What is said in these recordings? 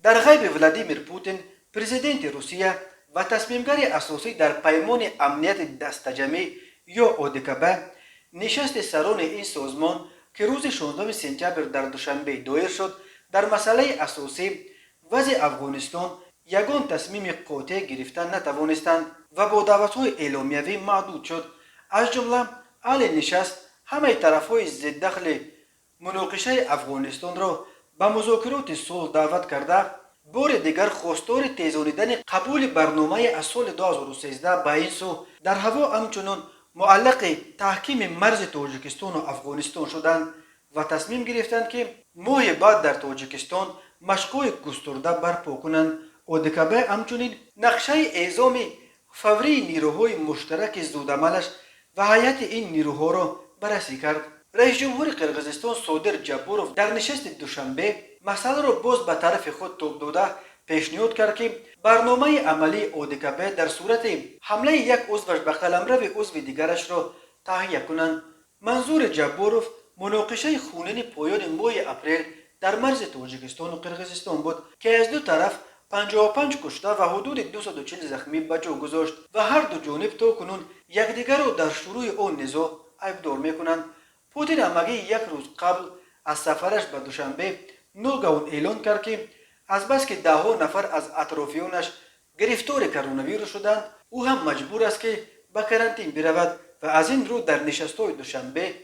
در غیب ولادیمیر پوتین پرزیدنت روسیه و تصمیمگری اساسی در پیمان امنیت دستجمعی یا اودکبه نشست سران این سازمان که روز 16 سپتامبر در دوشنبه دایر شد در مسئله اساسی وضع افغانستان یگان تصمیم قاطع گرفتن نتوانستند و با دعوت‌های اعلامیوی محدود شد. از جمله اهل نشست همه طرف‌های ضد دخل مناقشه افغانستان را به مذاکرات صلح دعوت کرده بار دیگر خواستار تیزانیدن قبول برنامه از سال 2013 به این سو در هوا همچنان معلق تحکیم مرز تاجیکستان و افغانستان شدند و تصمیم گرفتند که ماه بعد در تاجیکستان مشق‌های گسترده برپا کنند. اودکبه همچنین نقشه اعزام فوری نیروهای مشترک زودعملش و هیئت این نیروها را بررسی کرد. رئیس جمهور قرقیزستان صادر جباروف در نشست دوشنبه مسئله را باز به طرف خود توپ داده پیشنهاد کرد که برنامه عملی اودکبه در صورت حمله یک عضوش به قلمرو عضو دیگرش را تهیه کنند. منظور جباروف مناقشه خونین پایان ماه اپریل در مرز تاجیکستان و قرقیزستان بود که از دو طرف 55 کشته و حدود 240 زخمی به جا گذاشت و هر دو جانب تا کنون یکدیگر را در شروع آن نزاع عیبدار میکنند. پوتین همگی یک روز قبل از سفرش به دوشنبه ناگهان اعلان کرد که از بس که ده‌ها نفر از اطرافیانش گرفتار کرونا ویروس شدند او هم مجبور است که به کرانتین برود و از این رو در نشست‌های دوشنبه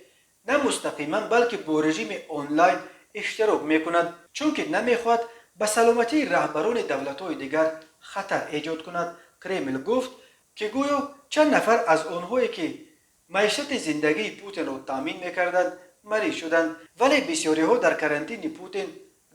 نه مستقیما بلکه با رژیم آنلاین اشتراک میکند چون که نمیخواهد به سلامتی رهبران دولت‌های دیگر خطر ایجاد کند. کرمل گفت که گویا چند نفر از آنهایی که معیشت زندگی پوتین را تامین میکردند مریض شدند ولی بسیاری ها در کرانتین پوتین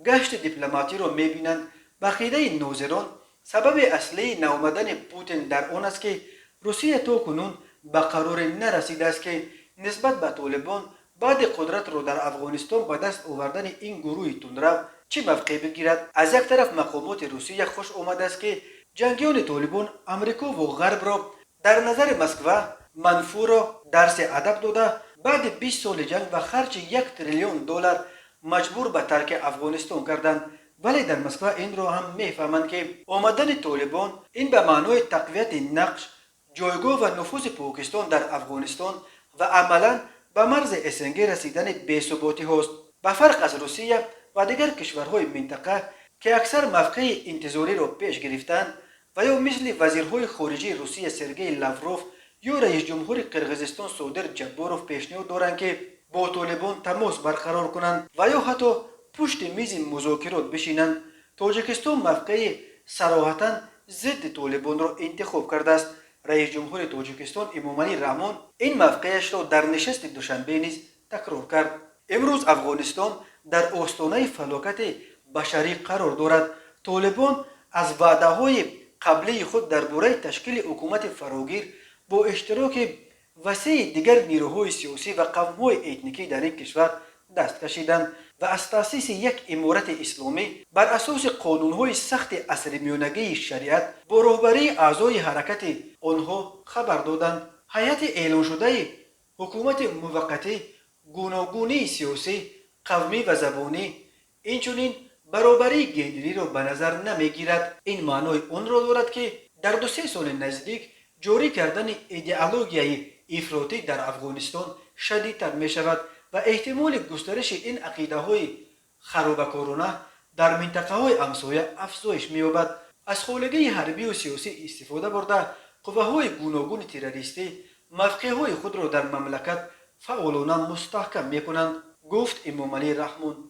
گشت دیپلماتی را میبینند. بقیده ناظران سبب اصلی نیامدن پوتین در آن است که روسیه تا کنون به قرار نرسیده است که نسبت به طالبان بعد قدرت را در افغانستان به دست آوردن این گروه تندرو چه موقع بگیرد. از یک طرف مقامات روسیه خوش آمده است که جنگیان طالبان امریکا و غرب را در نظر مسکو منفور را درس ادب داده بعد 20 سال جنگ و خرج 1 تریلیون دلار مجبور به ترک افغانستان کردند ولی در مسکو این را هم میفهمند که آمدن طالبان این به معنای تقویت نقش جایگاه و نفوذ پاکستان در افغانستان و عملا به مرز اسنگ رسیدن بی‌ثباتی هاست. به فرق از روسیه و دیگر کشورهای منطقه که اکثر موقع انتظاری را پیش گرفتند و یا مثل وزیرهای خارجه روسیه سرگئی لاوروف یا رئیس جمهور قرقیزستان صادر جباروف پیشنهاد دارند که با طالبان تماس برقرار کنند و یا حتی پشت میز مذاکرات بشینند. تاجیکستان موقع صراحتا ضد طالبان را انتخاب کرده است. رئیس جمهور تاجیکستان امامعلی رحمان این موقعش را در نشست دوشنبه نیز تکرار کرد. امروز افغانستان در آستانه فلاکت بشری قرار دارد. طالبان از وعده‌های قبلی خود درباره تشکیل حکومت فراگیر با اشتراک وسیع دیگر نیروهای سیاسی و قوم‌های اتنیکی در این کشور دست کشیدند و از تأسیس یک امارت اسلامی بر اساس قانون‌های سخت عصرمیانگی شریعت با رهبری اعضای حرکت آنها خبر دادند. هیئت اعلان شده حکومت موقتی گوناگونی سیاسی، قومی و زبانی اینچنین برابری گندری را به نظر نمیگیرد. این معنای آن را دارد که در 2-3 سال نزدیک جاری کردن ایدئولوژی افراطی در افغانستان شدیدتر می شود و احتمال گسترش این عقیده های خرابکارانه در منطقه های همسایه افزایش می یابد. از خولگی حربی و سیاسی استفاده برده قوه‌های گوناگون تروریستی موقع‌های خود را در مملکت فعالانه مستحکم می کنند، گفت امامعلی رحمان.